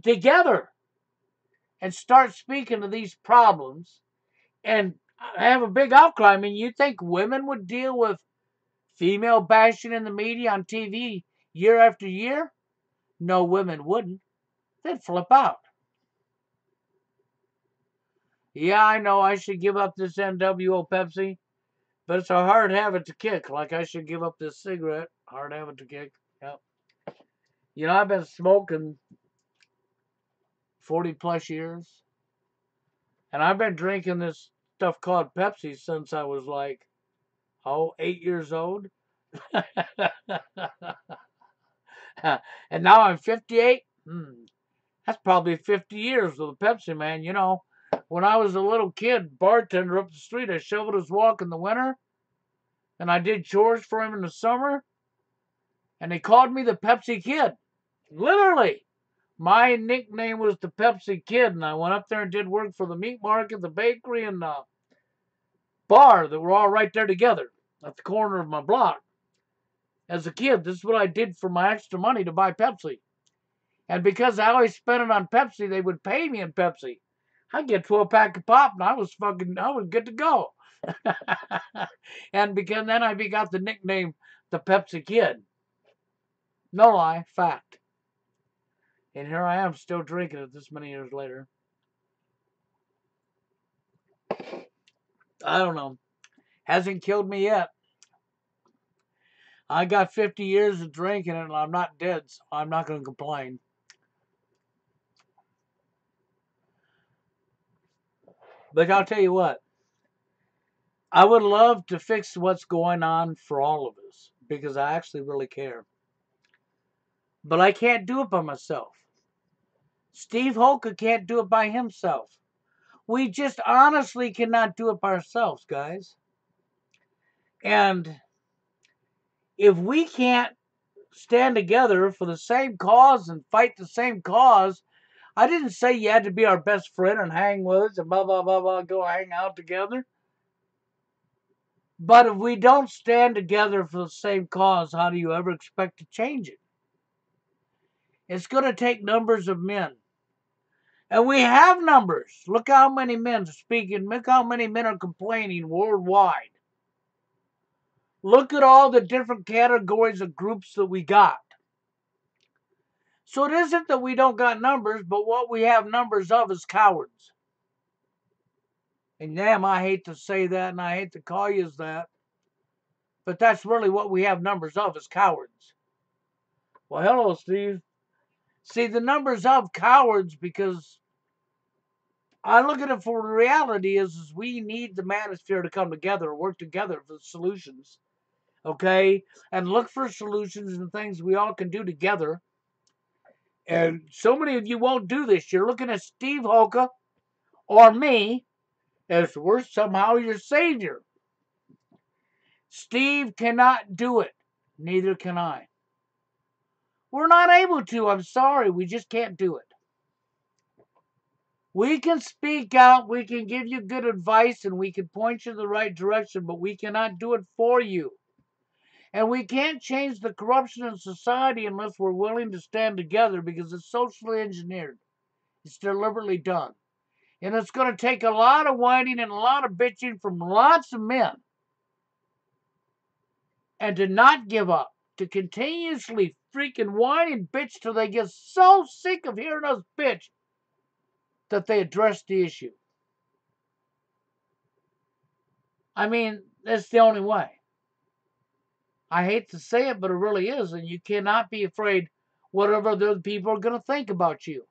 together and start speaking to these problems and have a big outcry. I mean, you think women would deal with female bashing in the media on TV year after year? No, women wouldn't. They'd flip out. Yeah, I know I should give up this NWO Pepsi, but it's a hard habit to kick. Like I should give up this cigarette. Hard habit to kick. Yep. I've been smoking 40 plus years. And I've been drinking this stuff called Pepsi since I was 8 years old. And now I'm 58. That's probably 50 years with the Pepsi, man. When I was a little kid, bartender up the street, I shoveled his walk in the winter. And I did chores for him in the summer. And they called me the Pepsi Kid. Literally. My nickname was the Pepsi Kid. And I went up there and did work for the meat market, the bakery, and the bar that were all right there together at the corner of my block. As a kid, this is what I did for my extra money to buy Pepsi. And because I always spent it on Pepsi, they would pay me in Pepsi. I'd get 12-pack of pop and I was good to go. And because then I got the nickname the Pepsi Kid. No lie, fact. And here I am still drinking it this many years later. I don't know. Hasn't killed me yet. I got 50 years of drinking it and I'm not dead, so I'm not going to complain. But I'll tell you what. I would love to fix what's going on for all of us because I actually really care. But I can't do it by myself. Steve Holka can't do it by himself. We just honestly cannot do it by ourselves, guys. And if we can't stand together for the same cause and fight the same cause, I didn't say you had to be our best friend and hang with us and blah, blah, blah, blah, go hang out together. But if we don't stand together for the same cause, how do you ever expect to change it? It's going to take numbers of men. And we have numbers. Look how many men are speaking. Look how many men are complaining worldwide. Look at all the different categories of groups that we got. So it isn't that we don't got numbers, but what we have numbers of is cowards. And damn, I hate to say that and I hate to call you as that. But that's really what we have numbers of is cowards. Well, hello, Steve. See, the numbers of cowards because I look at it for the reality is we need the manosphere to come together, work together for solutions. Okay? And look for solutions and things we all can do together. And so many of you won't do this. You're looking at Steve Hoka or me as we're somehow your savior. Steve cannot do it. Neither can I. We're not able to. I'm sorry. We just can't do it. We can speak out. We can give you good advice and we can point you in the right direction, but we cannot do it for you. And we can't change the corruption in society unless we're willing to stand together because it's socially engineered. It's deliberately done. And it's going to take a lot of whining and a lot of bitching from lots of men. And to not give up, to continuously freaking whine and bitch till they get so sick of hearing us bitch that they address the issue. I mean, that's the only way. I hate to say it, but it really is. And you cannot be afraid whatever the people are going to think about you.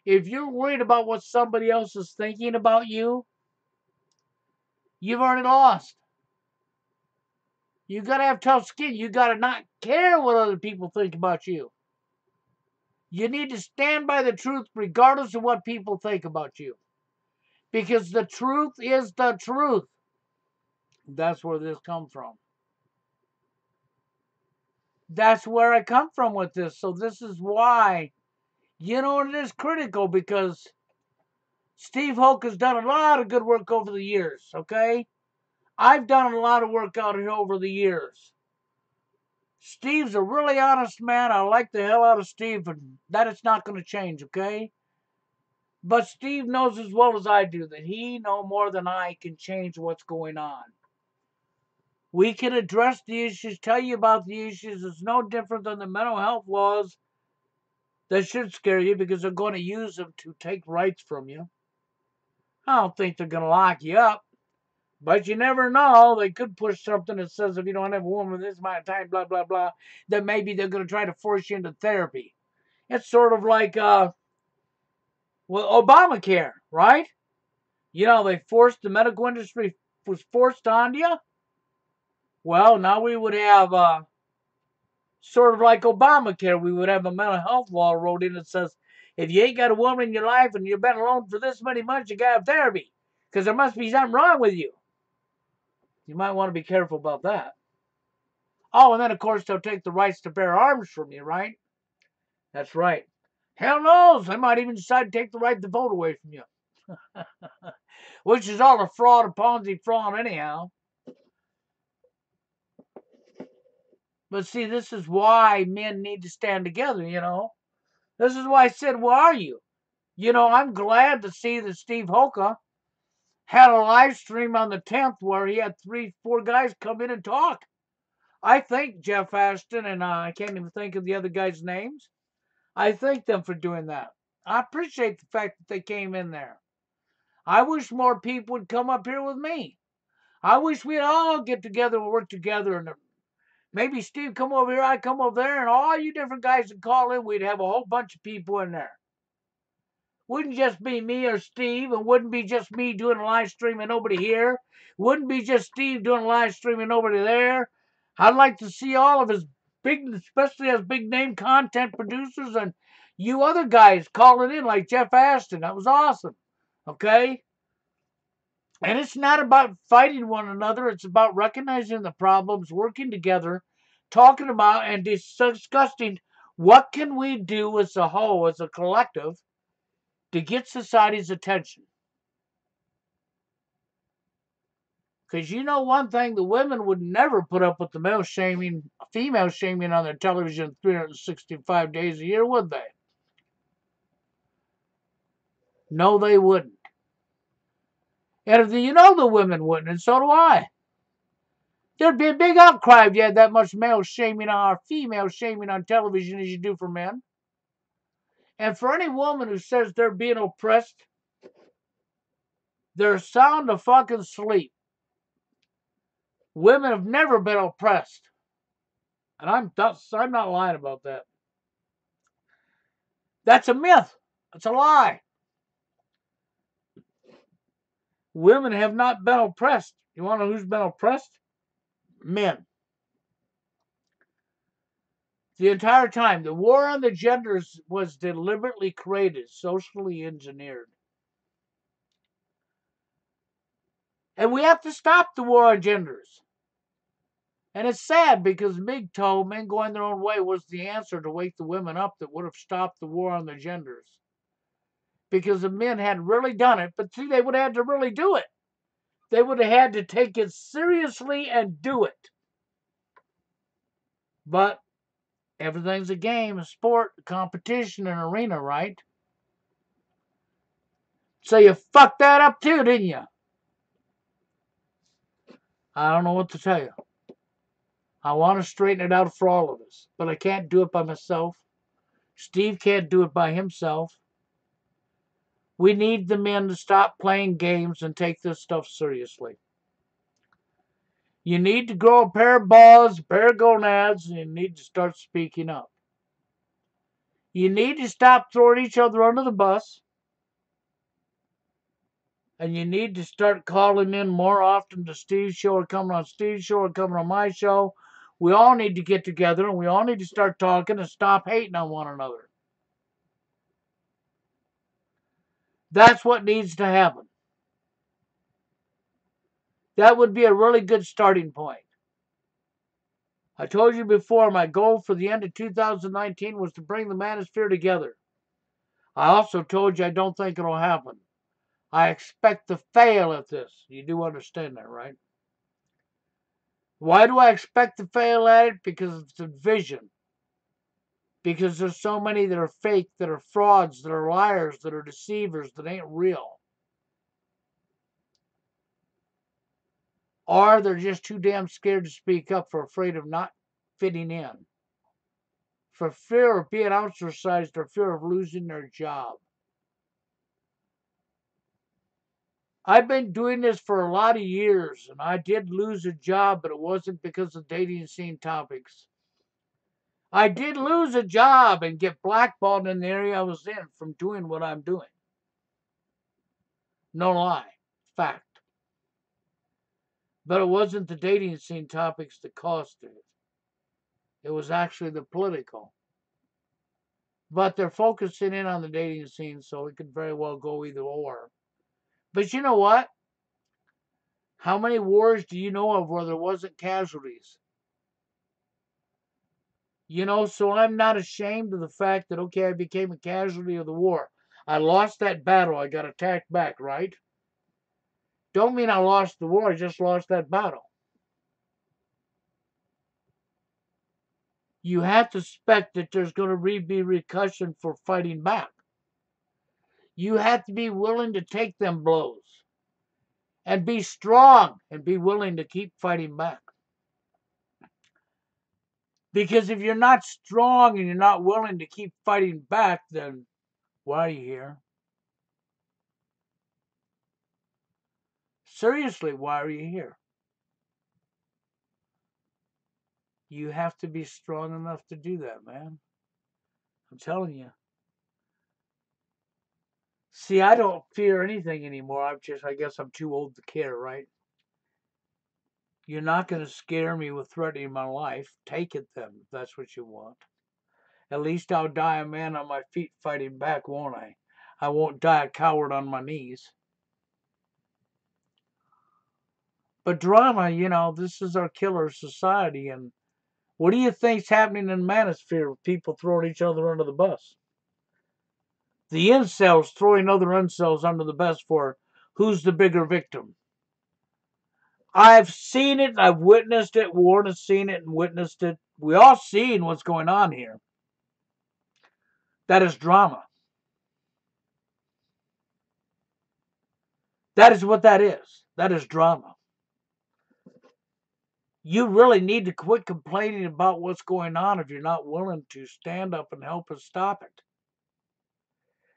If you're worried about what somebody else is thinking about you, you've already lost. You got to have tough skin. You got to not care what other people think about you. You need to stand by the truth regardless of what people think about you. Because the truth is the truth. That's where this comes from. That's where I come from with this. So this is why, it is critical because Steve Hoke has done a lot of good work over the years, okay? I've done a lot of work out here over the years. Steve's a really honest man. I like the hell out of Steve, and that is not going to change, okay? But Steve knows as well as I do that he no more than I can change what's going on. We can address the issues, tell you about the issues. It's no different than the mental health laws that should scare you because they're going to use them to take rights from you. I don't think they're going to lock you up, but you never know. They could push something that says if you don't have a woman this amount of time, blah, blah, blah, then maybe they're going to try to force you into therapy. It's sort of like Obamacare, right? They forced the medical industry was forced on you. Well, now we would have sort of like Obamacare. We would have a mental health law wrote in that says if you ain't got a woman in your life and you've been alone for this many months, you gotta have therapy because there must be something wrong with you. You might want to be careful about that. Oh, and then of course they'll take the rights to bear arms from you, right? That's right. Hell knows, they might even decide to take the right to vote away from you. Which is all a fraud, a Ponzi fraud anyhow. But see, this is why men need to stand together, This is why I said, where are you? I'm glad to see that Steve Hoka had a live stream on the 10th where he had 3-4 guys come in and talk. I thank Jeff Ashton and I can't even think of the other guys' names. I thank them for doing that. I appreciate the fact that they came in there. I wish more people would come up here with me. I wish we'd all get together and work together and maybe Steve come over here, I come over there, and all you different guys would call in. We'd have a whole bunch of people in there. Wouldn't just be me or Steve, and wouldn't be just me doing a live stream and nobody here. Wouldn't be just Steve doing a live stream and nobody there. I'd like to see all of his especially as big name content producers and you other guys calling in like Jeff Ashton. That was awesome. Okay? And it's not about fighting one another. It's about recognizing the problems, working together, talking about and discussing what can we do as a whole, as a collective, to get society's attention. Because one thing, the women would never put up with the male shaming, female shaming on their television 365 days a year, would they? No, they wouldn't. And the women wouldn't, and so do I. There'd be a big outcry if you had that much male shaming or female shaming on television as you do for men. And for any woman who says they're being oppressed, they're sound to fucking sleep. Women have never been oppressed. And I'm not lying about that. That's a myth. That's a lie. Women have not been oppressed. You want to know who's been oppressed? Men. The entire time, the war on the genders was deliberately created, socially engineered. And we have to stop the war on genders. And it's sad because MGTOW, men going their own way, was the answer to wake the women up that would have stopped the war on the genders. Because the men had really done it, but see, they would have had to really do it. They would have had to take it seriously and do it. But everything's a game, a sport, a competition, an arena, right? So you fucked that up too, didn't you? I don't know what to tell you. I want to straighten it out for all of us, but I can't do it by myself. Steve can't do it by himself. We need the men to stop playing games and take this stuff seriously. You need to grow a pair of balls, a pair of gonads, and you need to start speaking up. You need to stop throwing each other under the bus. And you need to start calling in more often to Steve's show or coming on Steve's show or coming on my show. We all need to get together and we all need to start talking and stop hating on one another. That's what needs to happen. That would be a really good starting point. I told you before, my goal for the end of 2019 was to bring the manosphere together. I also told you I don't think it'll happen. I expect to fail at this. You do understand that, right? Why do I expect to fail at it? Because it's a vision. Because there's so many that are fake, that are frauds, that are liars, that are deceivers, that ain't real. Or they're just too damn scared to speak up for afraid of not fitting in. For fear of being ostracized or fear of losing their job. I've been doing this for a lot of years, and I did lose a job, but it wasn't because of dating scene topics. I did lose a job and get blackballed in the area I was in from doing what I'm doing. No lie. Fact. But it wasn't the dating scene topics that caused it. It was actually the political. But they're focusing in on the dating scene, so it could very well go either or. But you know what? How many wars do you know of where there wasn't casualties? So I'm not ashamed of the fact that, okay, I became a casualty of the war. I lost that battle. I got attacked back, right? Don't mean I lost the war. I just lost that battle. You have to expect that there's going to be repercussion for fighting back. You have to be willing to take them blows and be strong and be willing to keep fighting back. Because if you're not strong and you're not willing to keep fighting back, then why are you here? Seriously, why are you here? You have to be strong enough to do that, man. I'm telling you. See, I don't fear anything anymore. I guess I'm too old to care, right? You're not going to scare me with threatening my life. Take it then, if that's what you want. At least I'll die a man on my feet fighting back, won't I? I won't die a coward on my knees. But drama, this is our killer society. And what do you think's happening in the manosphere with people throwing each other under the bus? The incels throwing other incels under the bus for who's the bigger victim. I've seen it. I've witnessed it. Warren has seen it and witnessed it. We all seen what's going on here. That is drama. That is what that is. That is drama. You really need to quit complaining about what's going on if you're not willing to stand up and help us stop it.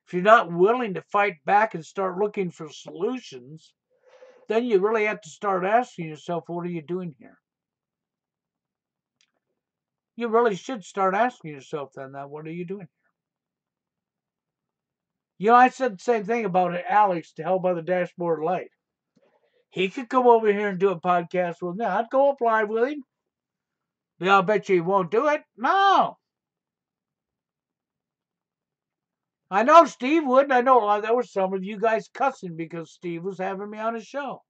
If you're not willing to fight back and start looking for solutions, then you really have to start asking yourself, what are you doing here? You really should start asking yourself then, what are you doing here? I said the same thing about Alex to Hell by the Dashboard Light. He could come over here and do a podcast with me. I'd go up live with him. But I'll bet you he won't do it. No. I know Steve would. I know there were some of you guys cussing because Steve was having me on his show.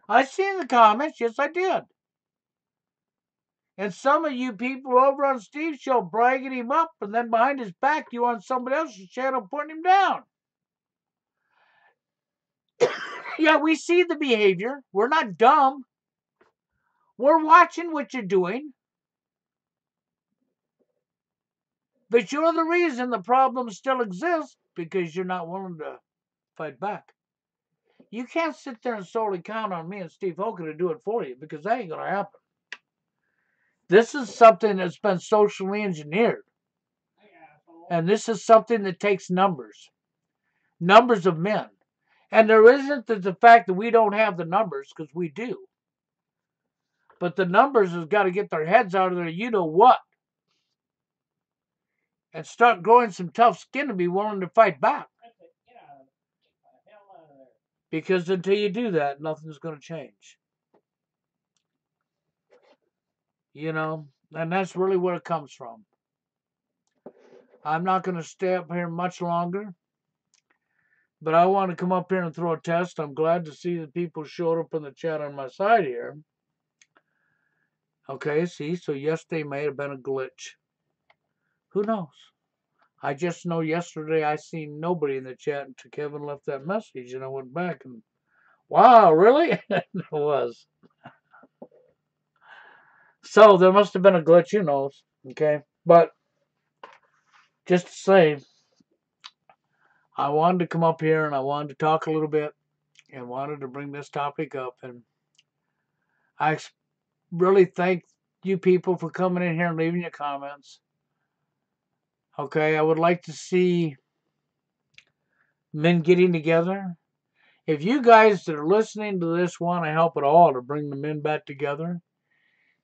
I seen the comments. Yes, I did. And some of you people over on Steve's show bragging him up, and then behind his back, you on somebody else's channel putting him down. Yeah, we see the behavior. We're not dumb. We're watching what you're doing. But you're the reason the problem still exists because you're not willing to fight back. You can't sit there and solely count on me and Steve Hogan to do it for you because that ain't going to happen. This is something that's been socially engineered. And this is something that takes numbers of men. And there isn't the fact that we don't have the numbers, because we do. But the numbers has got to get their heads out of there, you know what, and start growing some tough skin to be willing to fight back. Because until you do that, nothing's going to change. You know, and that's really where it comes from. I'm not going to stay up here much longer, but I want to come up here and throw a test. I'm glad to see that people showed up in the chat on my side here. Okay, see, so yesterday may have been a glitch. Who knows? I just know yesterday I seen nobody in the chat until Kevin left that message, and I went back and, wow, really? It was. So there must have been a glitch, who knows? Okay, but just to say, I wanted to come up here and I wanted to talk a little bit and wanted to bring this topic up, and I really thank you people for coming in here and leaving your comments. Okay, I would like to see men getting together. If you guys that are listening to this want to help at all to bring the men back together,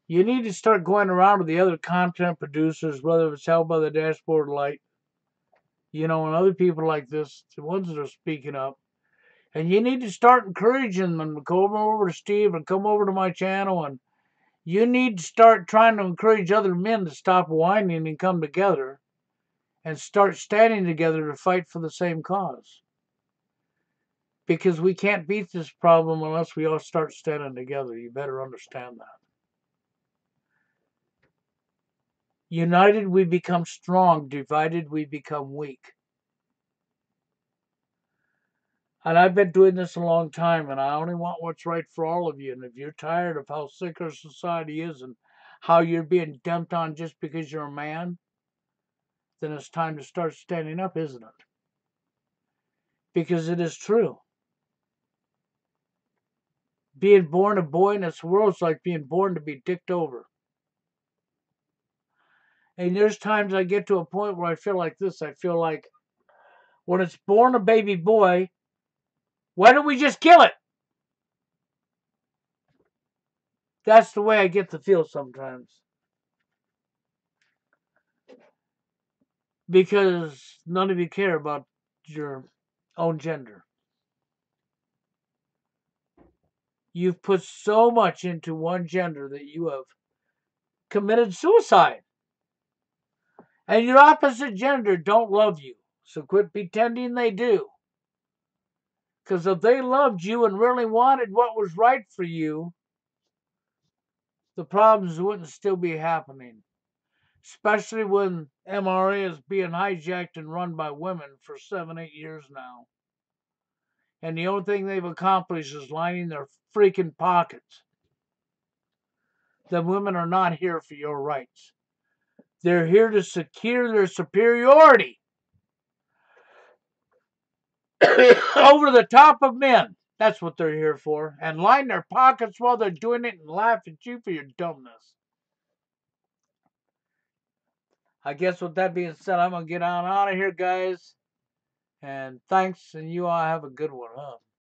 you need to start going around to the other content producers, whether it's Held by the Dashboard Light, you know, and other people like this, the ones that are speaking up. And you need to start encouraging them to come over to Steve and come over to my channel. And you need to start trying to encourage other men to stop whining and come together and start standing together to fight for the same cause. Because we can't beat this problem unless we all start standing together. You better understand that. United, we become strong. Divided, we become weak. And I've been doing this a long time, and I only want what's right for all of you. And if you're tired of how sick our society is and how you're being dumped on just because you're a man, then it's time to start standing up, isn't it? Because it is true. Being born a boy in this world is like being born to be dicked over. And there's times I get to a point where I feel like this. I feel like when it's born a baby boy, why don't we just kill it? That's the way I get to feel sometimes. Because none of you care about your own gender. You've put so much into one gender that you have committed suicide. And your opposite gender don't love you. So quit pretending they do. Because if they loved you and really wanted what was right for you, the problems wouldn't still be happening. Especially when MRA is being hijacked and run by women for 7-8 years now. And the only thing they've accomplished is lining their freaking pockets. The women are not here for your rights. They're here to secure their superiority over the top of men. That's what they're here for. And line their pockets while they're doing it and laugh at you for your dumbness. I guess with that being said, I'm going to get on out of here, guys. And thanks, and you all have a good one, huh?